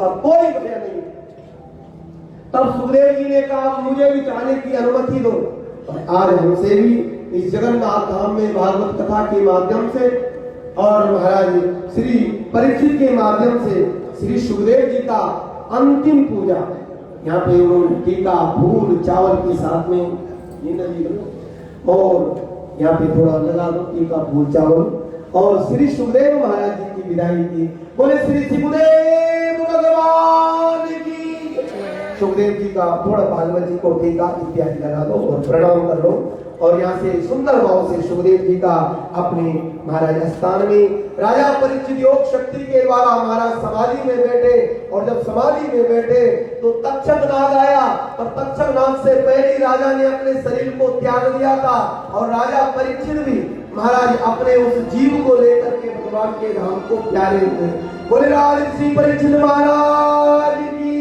कोई वजह नहीं। तब सुखदेव जी ने कहा मुझे भी जाने की अनुमति दो। आज हमसे भी इस जगन्नाथ धाम में भागवत कथा के माध्यम से और महाराज श्री परीक्षित के माध्यम से श्री सुखदेव जी का अंतिम पूजा यहाँ पे उन्होंने टीका फूल चावल के साथ में ये नदी और यहाँ पे थोड़ा लगा दो टीका फूल चावल और श्री सुखदेव महाराज जी की विदाई की। बोले श्री सुखदेव भगवान की। सुखदेव जी का थोड़ा भागवत जी को टीका इत्यादि लगा दो और प्रणाम कर लो और यहाँ से सुंदर भाव से सुखदेव जी का अपने महाराज स्थान में राजा परीक्षित योग शक्ति के द्वारा महाराज समाधि में बैठे और जब समाधि में बैठे तो तक्षक नाग आया और तक्षक नाग से पहले राजा ने अपने शरीर को त्याग दिया था और राजा परीक्षित भी महाराज अपने उस जीव को लेकर के भगवान के धाम को प्यारे हुए। बोले राज श्री परीक्षित महाराज की।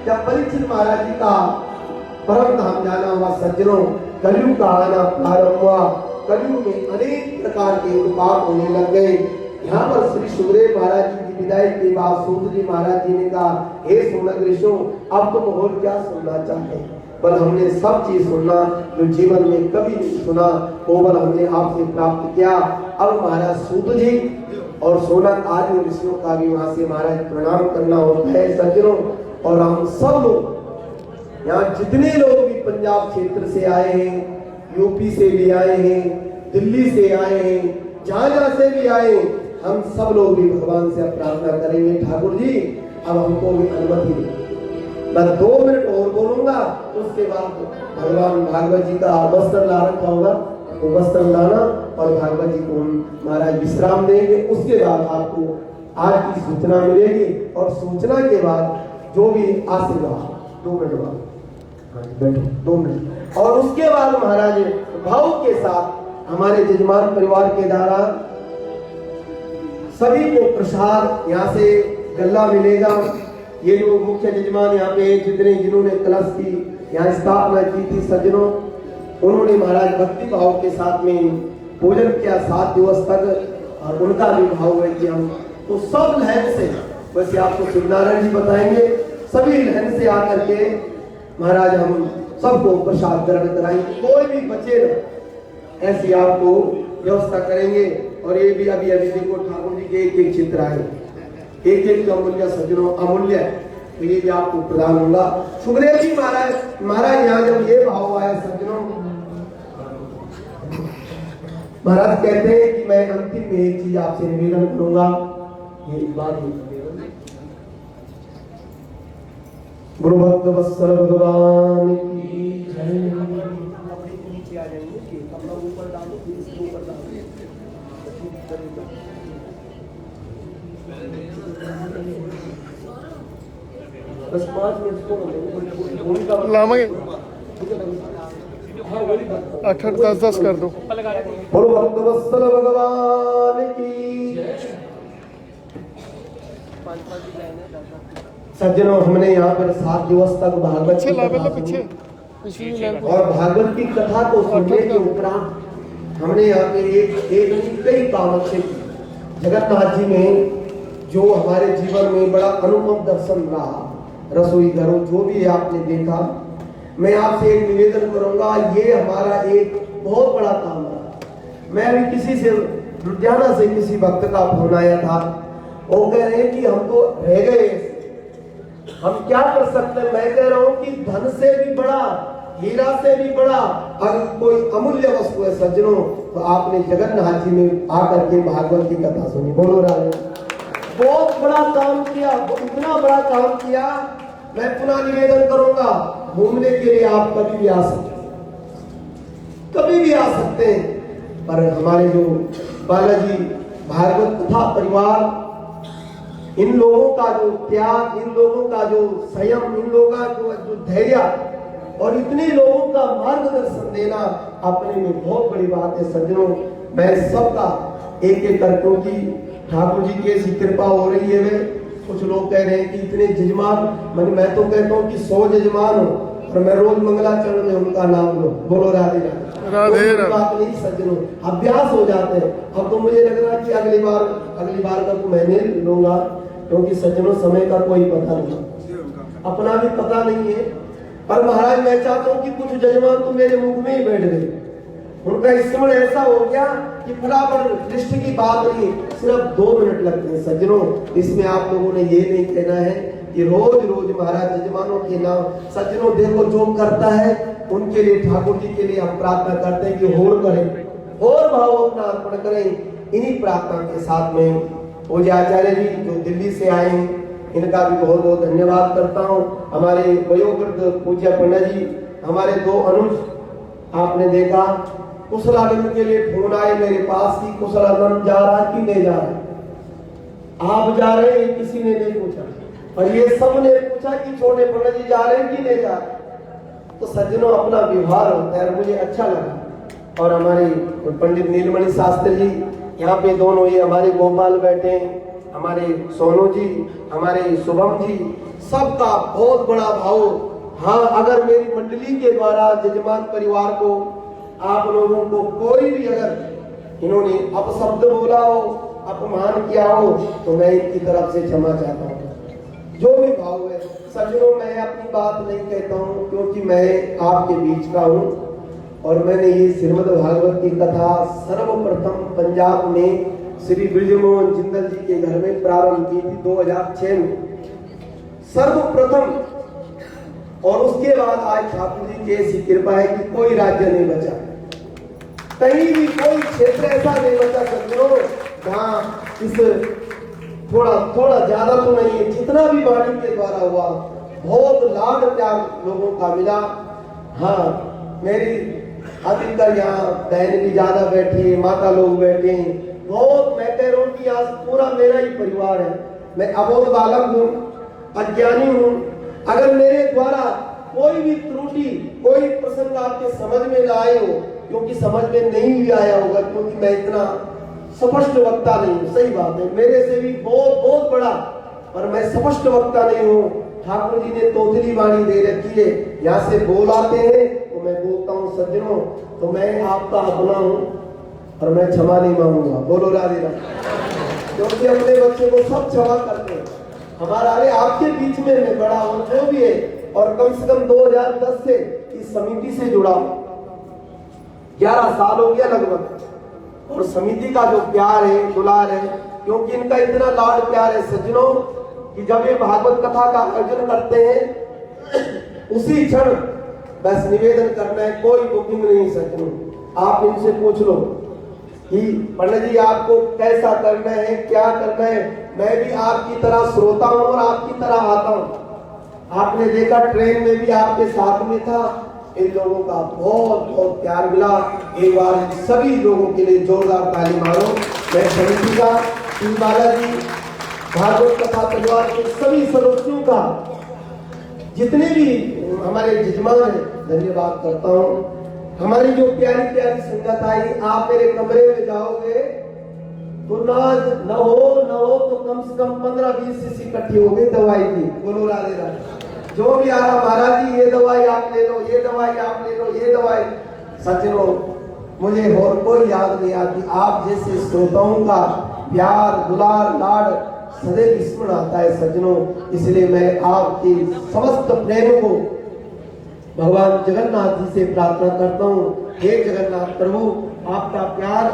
जब परीक्षित महाराज जी का परम धाम जाना हुआ सज्जनों कलयुग का आना प्रारंभ हुआ। कलयुग में अनेक प्रकार के उत्पात होने लग गए। यहाँ पर श्री सुखदेव महाराज जी की विदाई के बाद सूत जी महाराज जी ने कहा हे सोनक ऋषियों अब तुम और क्या सुनना चाहते हैं। बल हमने सब चीज सुनना जो जीवन में कभी नहीं सुना वो बल हमने आपसे प्राप्त किया। अब महाराज सूत जी और सोनक आदि ऋषियों का भी वहां से महाराज प्रणाम करना होता है सज्जनों। और हम सब लोग यहाँ जितने लोग भी पंजाब क्षेत्र से आए हैं यूपी से भी आए हैं दिल्ली से आए हैं जहां से भी आए हम सब लोग भी भगवान से प्रार्थना करेंगे ठाकुर जी अब हमको भी अनुमति दे। मैं 2 मिनट और बोलूंगा उसके बाद भगवान भागवत जी का वस्त्र ला रखा होगा वो वस्त्र लाना और भागवत जी को महाराज विश्राम देंगे। उसके बाद आपको आज की सूचना मिलेगी और सूचना के बाद जो भी आशीर्वाद 2 मिनट बाद बैठो 2 मिनट और उसके बाद महाराज भाव के साथ हमारे जजमान परिवार के द्वारा सभी को प्रसाद यहाँ से गल्ला मिलेगा। ये लोग मुख्य जजमान यहाँ पे जितने जिन्होंने कलश की यहाँ स्थापना की थी सज्जनों उन्होंने महाराज भक्ति भाव के साथ में भोजन किया 7 दिवस तक और उनका भी भाव है कि हम तो सब लहन से वैसे आपको शिवनारायण जी बताएंगे सभी लहन से आकर के महाराज हम सबको प्रसाद ग्रहण कराएंगे। कोई भी बचे ना ऐसी आपको व्यवस्था करेंगे। और ये भी अभी देखो ठाकुर जी के एक चित्र आए एक अमूल्य सज्जनों अमूल्य तो ये भी आपको प्रदान होगा। सुखदेव जी महाराज यहाँ जब ये भाव आया सज्जनों महाराज कहते हैं कि मैं अंतिम में एक चीज आपसे निवेदन करूंगा। ये बात गुरु भक्त वत्सल भगवान की जय। नीचे आ जाएंगे कि कपड़ा ऊपर डालो फिर इसके ऊपर डालो बस 5 मिनट को लावांगे 8 10 कर दो। गुरु भक्त वत्सल भगवान की सज्जनों हमने यहाँ पर 7 दिवस तक भागवत की कथा और भागवत की कथा को सुनने के उपरांत हमने यहाँ पे एक कई काम अच्छे जगन्नाथ जी में जो हमारे जीवन में बड़ा अनुपम दर्शन रहा रसोई घरों जो भी आपने देखा मैं आपसे एक निवेदन करूंगा। ये हमारा एक बहुत बड़ा काम रहा। मैं अभी किसी से लुधियाना से किसी भक्त का फोन आया था वो कह रहे हैं कि हम तो रह गए हम क्या कर सकते हैं। मैं कह रहा हूं कि धन से भी बड़ा हीरा से भी बड़ा अगर कोई अमूल्य वस्तु है सज्जनों तो आपने जगन्नाथ जी में आकर के भागवत की कथा सुनी। बोलो राधे। बहुत बड़ा काम किया इतना बड़ा काम किया। मैं पुनः निवेदन करूंगा घूमने के लिए आप कभी भी आ सकते हैं पर हमारे जो बालाजी भागवत कथा परिवार इन लोगों का जो त्याग इन लोगों का जो संयम इन लोगों का जो धैर्य और इतने लोगों का मार्गदर्शन देना अपने में बहुत बड़ी बात है सज्जनों। मैं सबका एक कर क्योंकि ठाकुर जी की ऐसी कृपा हो रही है। वे कुछ लोग कह रहे हैं कि इतने जजमान मैं तो कहता हूँ कि 100 जजमान हो और मैं रोज मंगलाचरण में उनका नाम लो। बोलो राधे राधे। बात नहीं सज्जनों अभ्यास हो जाते हैं। अब तो मुझे लग रहा है कि अगली बार का तो मैं नहीं लूंगा क्योंकि सज्जनों समय का कोई पता नहीं, अपना भी पता नहीं है। पर महाराज मैं चाहता हूँ कि कुछ जजमान तो मेरे मुख में ही बैठ गए, उनका स्मरण ऐसा हो गया कि फटाफट लिस्ट की बात नहीं, सिर्फ 2 मिनट लगते हैं। सज्जनों इसमें आप लोगों ने ये नहीं कहना है कि रोज रोज महाराज जजमानों के नाम। सज्जनों देखो जो करता है उनके लिए, ठाकुर जी के लिए हम प्रार्थना करते हैं कि और करें और भाव अपना अर्पण करें। इन्हीं प्रार्थना के साथ में पूज्य आचार्य जी जो दिल्ली से आए हैं, इनका भी बहुत बहुत धन्यवाद करता हूँ। हमारे वयोवृद्ध पूज्य पंडित जी, हमारे 2 अनुज, आपने देखा कुशलानंद के लिए फोन आए मेरे पास कि कुशलानंद जा रहा कि नहीं जा रहा, आप जा रहे हैं, किसी ने नहीं पूछा, और ये सब ने पूछा कि छोटे पंडित जी जा रहे हैं कि नहीं जा रहे। तो सज्जनों अपना व्यवहार होता है, मुझे अच्छा लगा। और हमारे पंडित नीलमणि शास्त्री जी यहाँ पे दोनों, ये हमारे गोपाल बैठे हैं, हमारे सोनू जी, हमारे शुभम जी, सबका बहुत बड़ा भाव। हाँ, अगर मेरी मंडली के द्वारा जजमान परिवार को, आप लोगों को कोई भी अगर इन्होंने अपशब्द बोला हो, अपमान किया हो, तो मैं इनकी तरफ से क्षमा चाहता हूँ। जो भी भाव है सज्जनों, मैं अपनी बात नहीं कहता हूँ क्योंकि मैं आपके बीच का हूँ, और मैंने ये श्रीमद् भागवत की कथा सर्वप्रथम पंजाब में श्री ब्रिजमोहन जिंदल जी के घर में प्रारंभ की थी 2006 में, सर्वप्रथम। और उसके बाद आज ठाकुर जी की ऐसी कृपा है कि कोई राज्य नहीं बचा, कहीं भी कोई क्षेत्र ऐसा नहीं बचा सज्जनों जहाँ इस थोड़ा ज्यादा तो नहीं है, जितना भी वाणी के द्वारा हुआ बहुत लाड प्यार लोगों का मिला। हाँ, मेरी अधिकतर यहाँ बहन भी ज्यादा बैठी है, माता लोग बैठे हैं, बहुत। मैं कह रहा हूँ कि आज पूरा मेरा ही परिवार है। मैं अबोध बालक हूँ, अज्ञानी हूँ। अगर मेरे द्वारा कोई भी त्रुटि, कोई प्रसंग आपके समझ में न आए हो, क्योंकि समझ में नहीं भी आया होगा, क्योंकि मैं इतना स्पष्ट वक्ता नहीं हूँ, सही बात है, मेरे से भी बहुत बहुत बड़ा, पर मैं स्पष्ट वक्ता नहीं हूँ। ठाकुर जी ने तोतली वाणी दे रखी है, यहाँ से बोल आते हैं तो मैं बोलता हूँ सज्जनों, तो मैं आपका अपना हूँ और मैं क्षमा नहीं मांगूंगा। बोलो राधे राधे, क्योंकि अपने बच्चे को सब क्षमा करते हैं। हमारा, अरे आपके बीच में मैं बड़ा हूँ जो भी है, और कम से कम 2010 से इस समिति से जुड़ा, 11 साल हो गया लगभग, और समिति का जो प्यार है, दुलार है, क्योंकि इनका इतना लाड प्यार है सज्जनों कि जब ये भागवत कथा का आयोजन करते हैं उसी क्षण बस निवेदन करना है, कोई बुकिंग नहीं सज्जनों। आप इनसे पूछ लो कि पंडित जी आपको कैसा करना है, क्या करना है। मैं भी आपकी तरह श्रोता हूँ और आपकी तरह आता हूँ। आपने देखा ट्रेन में भी आपके साथ में था, इन लोगों का बहुत बहुत प्यार मिला। एक बार सभी लोगों के लिए जोरदार ताली मारो। मैं समिति का, श्री बालाजी भागवत कथा परिवार के सभी सदस्यों का, जितने भी हमारे जजमान हैं, धन्यवाद करता हूँ। हमारी जो प्यारी प्यारी संगत आई, आप मेरे कमरे में जाओगे तो न हो तो कम से कम 15-20 शीशी इकट्ठी हो गई दवाई की। बोलो राधे राधे। जो भी आ रहा, महाराज जी ये दवाई आप ले लो, ये दवाई आप ले लो, ये दवाई। सज्जनों मुझे और कोई याद नहीं आती, आप जैसे श्रोताओं का प्यार, दुलार, लाड सदैव स्मरण आता है सज्जनों। इसलिए मैं आपकी समस्त प्रेम को भगवान जगन्नाथ जी से प्रार्थना करता हूँ। हे जगन्नाथ प्रभु, आपका प्यार,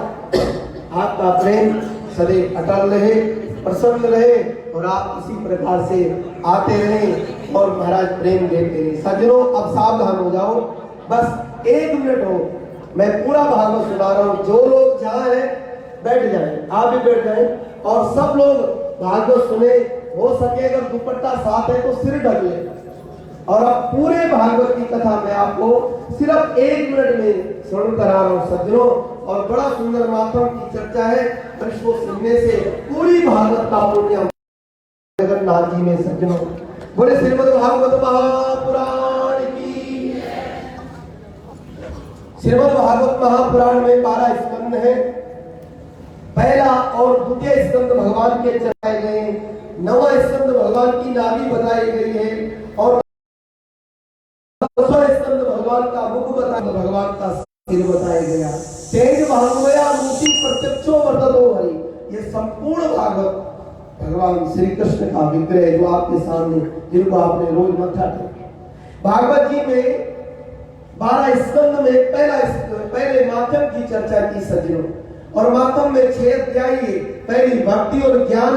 आपका प्रेम सदैव अटल रहे, प्रसन्न रहे, और आप इसी प्रकार से आते रहें और महाराज प्रेम देते रहे। सज्जनों अब सावधान हो जाओ, बस 1 मिनट हो, मैं पूरा भागवत सुना रहा हूँ। जो लोग जहाँ है बैठ जाएं, आप भी बैठ जाएं, और सब लोग भागवत सुने। हो सके अगर दुपट्टा साथ है तो सिर ढक ले। और अब पूरे भागवत की कथा मैं आपको सिर्फ 1 मिनट में श्रवण करा रहा हूँ सज्जनों, और बड़ा सुंदर मातम की चर्चा है। इसको सुनने से पूरी भागवत का पुण्य जगन्नाथ जी में सज्जनों। बोले श्रीमद् भागवत महापुराण की। श्रीमद् भागवत महापुराण में 12 स्कंद है। पहला और द्वितीय स्कंद भगवान के चढ़ाए गए, 9वां स्कंद भगवान की नाभि बताई गई है, और 10वां स्कंद भगवान का मुख बताया, भगवान का सिर बताया गया। तेज भागवया मूर्ति प्रत्यक्षो वर्ततो हरि। ये संपूर्ण भागवत भगवान श्री कृष्ण का विग्रह जो आपके सामने, जिनको आपने रोज मत्था टेका। भागवत जी में 12 स्कंद में पहले मातम की चर्चा की सज्जनों, और मातम में 6 अध्याय पहली भक्ति और ज्ञान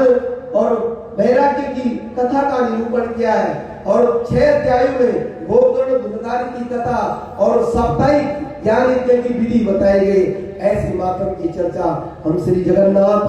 और वैराग्य की कथा का निरूपण किया है, और 6 अध्यायों में गोकर्ण धुंधकारी की कथा और साप्ताहिक ज्ञान यज्ञ की विधि बताई गई। ऐसी मातम की चर्चा हम श्री जगन्नाथ,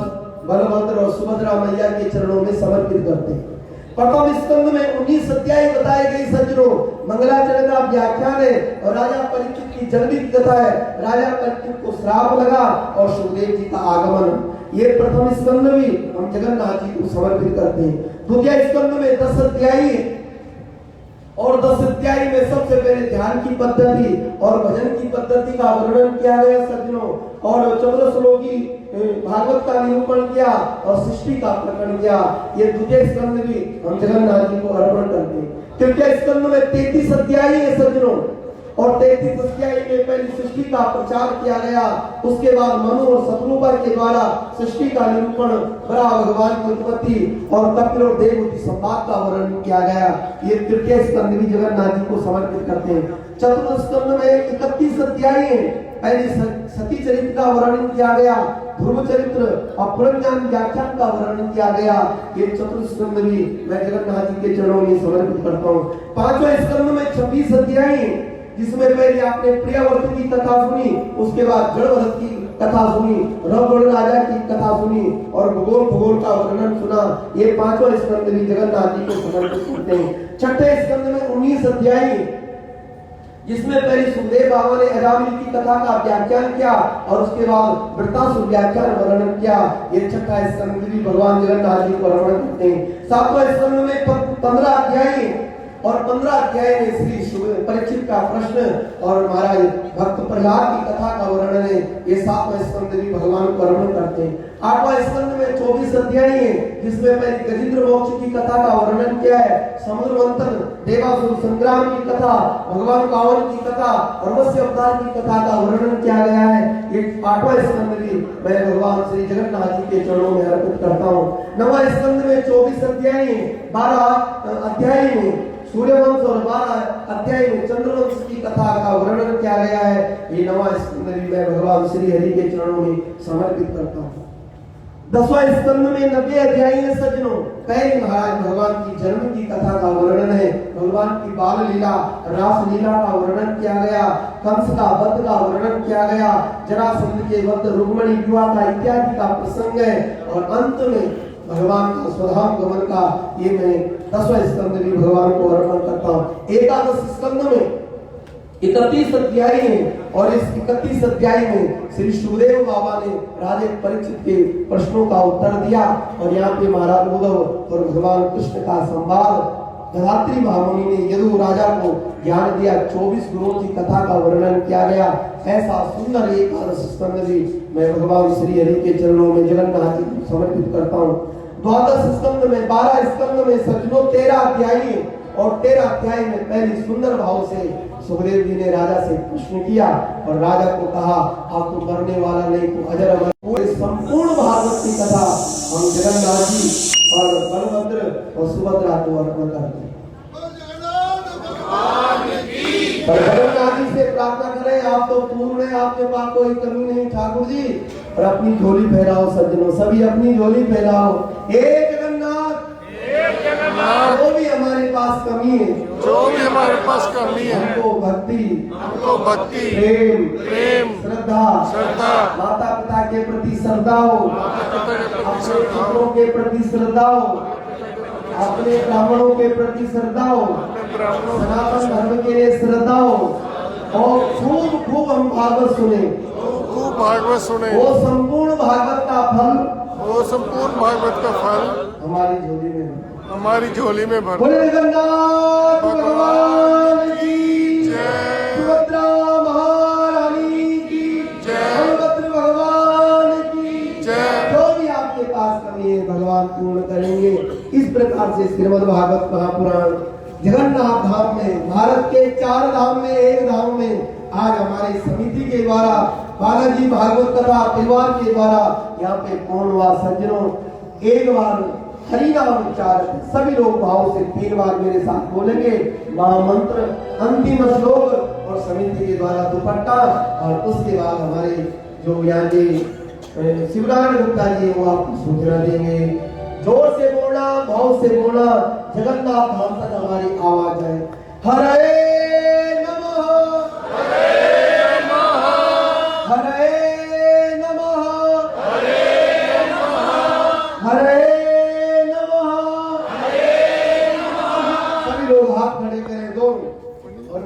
बलभद्र और सुभद्रा मैया के चरणों में समर्पित करते हैं। प्रथम स्कंद में 19 अध्याय बताए गए सज्जनों, मंगलाचरण का व्याख्यान है और राजा परीक्षित की जन्म की कथा है। राजा परीक्षित को श्राप लगा और सुखदेव जी का आगमन। ये प्रथम स्कंद भी हम जगन्नाथ जी को समर्पित करते हैं। द्वितीय स्कंद में 10 अध्याय और 10 अध्याय में सबसे पहले ध्यान की पद्धति और भजन की पद्धति का वर्णन किया गया सज्जनों, और 14 श्लोकी भागवत का निरूपण किया और सृष्टि का प्रकरण किया। ये द्वितीय स्कंद भी हम जगन्नाथ जी को अर्पण करते हैं। तृतीय स्कंद में 33 अध्याय है सज्जनों, और 33 अध्याय में पहली सृष्टि का प्रचार किया गया। उसके बाद मनु और शत्रुपा के द्वारा सृष्टि का निरूपण, बड़ा भगवान की उत्पत्ति और कपिल और देवहूति संवाद का वर्णन किया गया। ये तृतीय स्कंद भी जगन्नाथ जी को समर्पित करते हैं। चतुर्थ स्कंद में 31 अध्याय है, पहले सती चरित्र का वर्णन किया गया, ध्रुव चरित्र और पुनर्ज्ञान व्याख्यान का वर्णन किया गया। ये चतुर्थ स्कंद भी मैं जगन्नाथ जी के चरणों में समर्पित करता हूँ। पांचवें स्कंद में 26 अध्याय, जिसमें पहले आपने प्रियव्रत की कथा सुनी, उसके बाद जड़भरत की कथा सुनी, रघुगण राजा की कथा सुनी और भूगोल का वर्णन सुना। ये पांचवा स्कंद भी जगन्नाथ जी को समर्पित करते हैं। छठे स्कंद में 19 अध्याय, जिसमें पहले सुखदेव बाबा ने अजामिल की कथा का व्याख्यान किया और उसके बाद वृत्तासुर व्याख्यान वर्णन किया। ये छठा स्कंद भी भगवान जगन्नाथ जी को अर्पण करते हैं। सातवां स्कंद में 15 अध्याय और 15 अध्याय में श्री परीक्षित का प्रश्न और महाराज भक्त प्रहलाद की कथा का वर्णन है। ये 7वां स्कंद भी भगवान को अर्पण करते हैं। 8वां स्कंद में 24 अध्याय है, जिसमें पहले गजेंद्र मोक्ष की कथा का वर्णन किया है, समुद्र मंथन, देवासुर संग्राम की कथा, भगवान कावन की कथा और मत्स्य अवतार की कथा का वर्णन किया गया है। ये 8वां स्कंद भी मैं भगवान श्री जगन्नाथ जी के चरणों में अर्पित करता हूँ। 9वां स्कंद में 24 अध्याय, 12 अध्याय में सूर्यवंश और 12 अध्याय में चंद्रवंश की कथा का वर्णन किया गया है। ये 9वां स्कंद भी मैं भगवान श्री हरि के चरणों में समर्पित करता हूँ। 10वां स्कंद में 90 अध्याय है सज्जनों, पहले महाराज भगवान की जन्म की कथा का वर्णन है। भगवान की बाल लीला, रास लीला का वर्णन किया गया, कंस का वध का वर्णन किया गया, जरासंध के वध, रुक्मिणी विवाह का इत्यादि का प्रसंग है, और अंत में भगवान का स्वधाम गमन का ये मैं 10वां स्कंद भी भगवान को अर्पण करता हूँ। 11 स्कंद में 31 अध्याय है, और इस 31 अध्याय में श्री सुखदेव बाबा ने राजा परीक्षित के प्रश्नों का उत्तर दिया, और यहाँ पे महाराज उद्धव और भगवान कृष्ण का संवाद, धात्री महामुनि ने यदु राजा को ज्ञान दिया, 24 गुरुओं की कथा का वर्णन किया गया। ऐसा सुंदर 11 स्कंद भी मैं भगवान श्री हरि के चरणों में जगन्नाथ जी को समर्पित करता हूँ। 12 स्कंद में 12 स्कंद में सज्जनों 13 अध्याय, और 13 अध्याय में पहले सुंदर भाव से सुखदेव जी ने राजा से प्रश्न किया और राजा को कहा, आप तो मरने वाला नहीं, तो अजर अमर। पूरे संपूर्ण भागवत की कथा हम जगन्नाथ जी और बलभद्र और सुभद्रा को अर्पण करते हैं। जगन्नाथ जी से प्रार्थना करें, आप तो पूर्ण है, आपके पास कोई कमी नहीं ठाकुर जी, और अपनी झोली फैलाओ सज्जनों, सभी अपनी झोली फैलाओ। हे जगन्नाथ, जो भी हमारे पास कमी है, जो भी हमारे पास कमी है, हमको भक्ति, प्रेम, श्रद्धा, माता पिता के प्रति श्रद्धा हो, अपने पितरों के प्रति श्रद्धा हो, अपने ब्राह्मणों के प्रति श्रद्धा हो, सनातन धर्म के लिए श्रद्धा हो, और खूब खूब हम भागवत सुने, वो संपूर्ण भागवत का फल हमारी झोली में भर। बोले जगन्नाथ भगवान की जय, सुभद्रा महारानी की जय, बलभद्र भगवान की जय। जो भी आपके पास कमी है भगवान पूर्ण करेंगे। इस प्रकार से श्रीमद् भागवत महापुराण जगन्नाथ धाम में, भारत के 4 धाम में एक धाम में, आज हमारी समिति के द्वारा, बालाजी भागवत कथा परिवार के द्वारा यहाँ पे पूर्ण हुआ। सज्जनों, एक बार हरि नाम उच्चारण। सभी लोग भाव से 3 बार मेरे साथ बोलेंगे महामंत्र, अंतिम श्लोक और समिति के द्वारा दुपट्टा। और उसके बाद हमारे जो यहाँ के शिवनारायण गुप्ता जी वो आपको सूचना देंगे। जोर से बोलना, भाव से बोलना, जगन्नाथ धाम तक हमारी आवाज है। हरे नमः, हरे नमः, हरे नमः, हरे नमः, हरे नमः, हरे नमः। सभी लोग हाथ खड़े करें दोनों और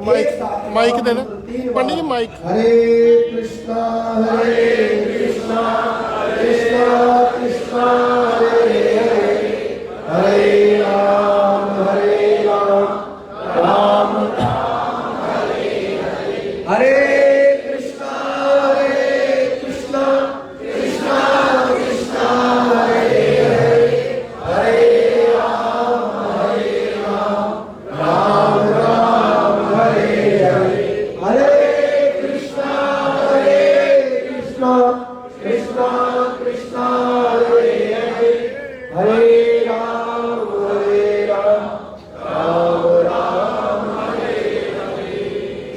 माइक देना पंडित जी, माइक। हरे कृष्णा कृष्णा कृष्णा हरे हरे, हरे राम राम राम हरे हरे, हरे कृष्णा कृष्णा कृष्णा हरे हरे, हरे राम राम राम हरे हरे, हरे कृष्णा कृष्णा कृष्णा हरे हरे, हरे राम राम राम हरे हरे।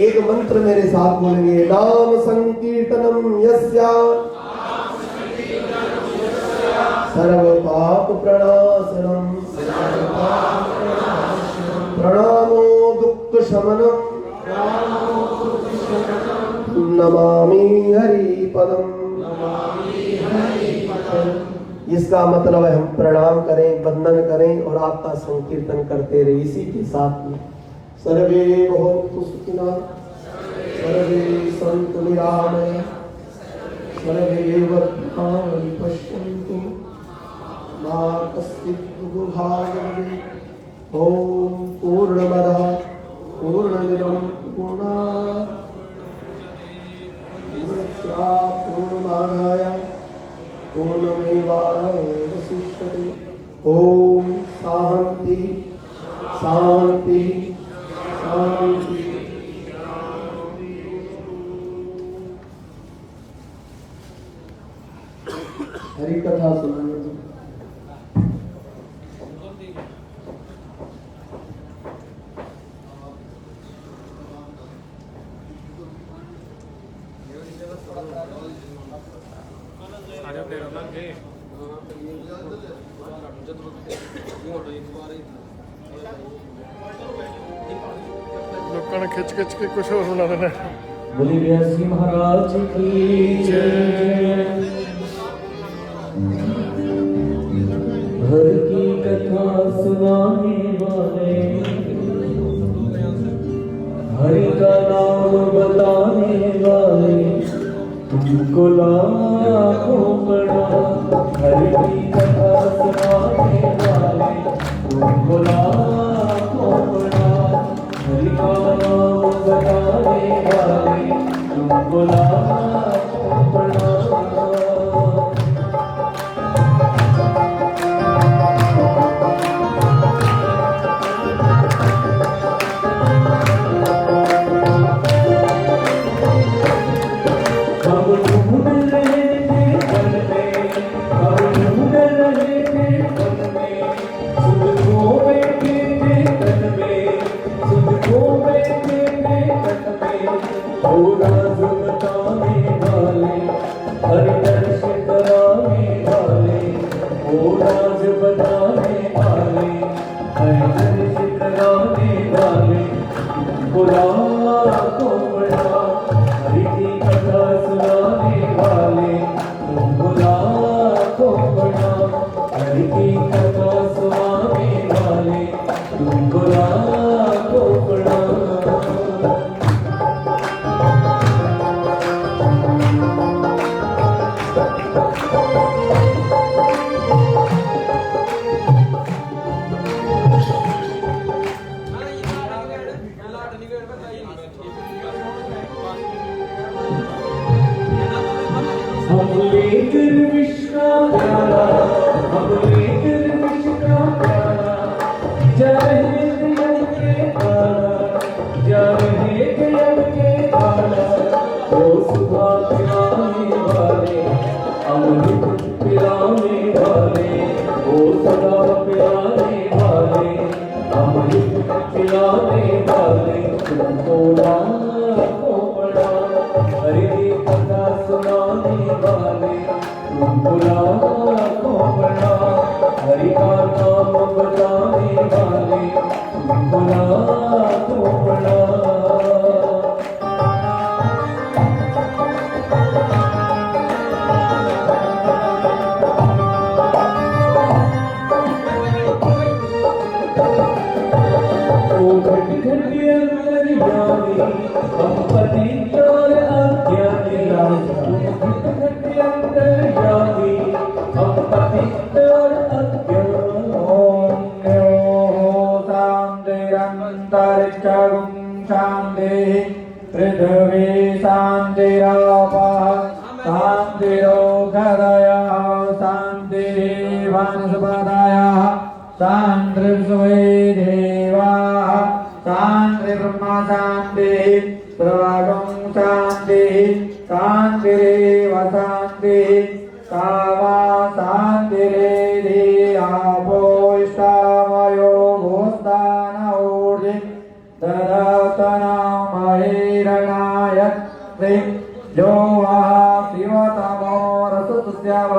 एक मंत्र मेरे साथ बोलेंगे नाम संकीर्तनम यस्या सर्व पाप प्रणाशनम, प्रणामो दुख शमनम, नमामि हरि पदम। इसका मतलब है हम प्रणाम करें, वंदन करें और आपका संकीर्तन करते रहे। इसी के साथ में सर्वे भवन्तु सुखिनः, सर्वे सन्तु निरामयाः, सर्वे भद्राणि पश्यन्तु, मा कश्चित् दुःखभाग् भवेत्। ॐ पूर्णमदः पूर्णमिदं पूर्णात् पूर्णमादाय पूर्णमेवावशिष्यते। ॐ शान्ति शान्ति शान्ति। हरि कथा सुनाइए। लोगों ने खिंच खिंच के कुछ और बना देना। बोले व्यासी महाराज की जय। हर की कथा सुनाने वाले, हरि का नाम बताने वाले, तुमको लाखों प्रणाम। हरि की कथा सुनाने वाले, तुमको लाखों प्रणाम। हरि का नाम बताने वाले, तुमको लाखों प्रणाम। पिलाने वाले, ओ सदा खिलाने वाले अमृत खिलाने वाले तुमको लाखों प्रणाम। हरि कथा सुनाने वाले तुमको लाखों प्रणाम। हरि का नाम बताने वाले तुमको लाखों प्रणाम। घटी घटी अंतर जानी हम पति चोर अज्ञानी घटी घटी अंतर जानी हम पति चोर अज्ञानी। ओम शांतिरंतरिक्षं शांति पृथ्वी शांतिरापः शांतिरोषधयः शांतिः वनस्पतयः शांतिर्विश्वे देवाः शांति ब्रह्म शांति प्रवागं शांति शांतिरेव शांति कामा शांतिरेधि आपो इष्टामयो भूस्तान ऊर्जि ददतना महेरणाय जो वः शिवतमो रसतुस्यव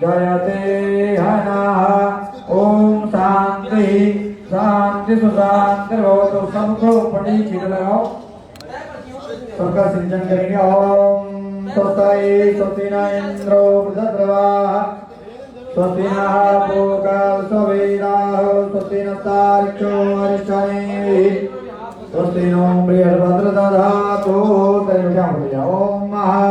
जयते हनः। ओम शांति शांति सुशांति भवतु। सबको पढ़ी लगाओ, सबका सिंचन करेंगे। ओम स्वस्ति स्वस्ति न इंद्रो बृहद्रवाः स्वस्ति नः पूषा विश्ववेदाः स्वस्ति नस्तार्क्ष्यो अरिष्टनेमिः स्वस्ति नो बृहस्पतिर्दधातु। ओम महा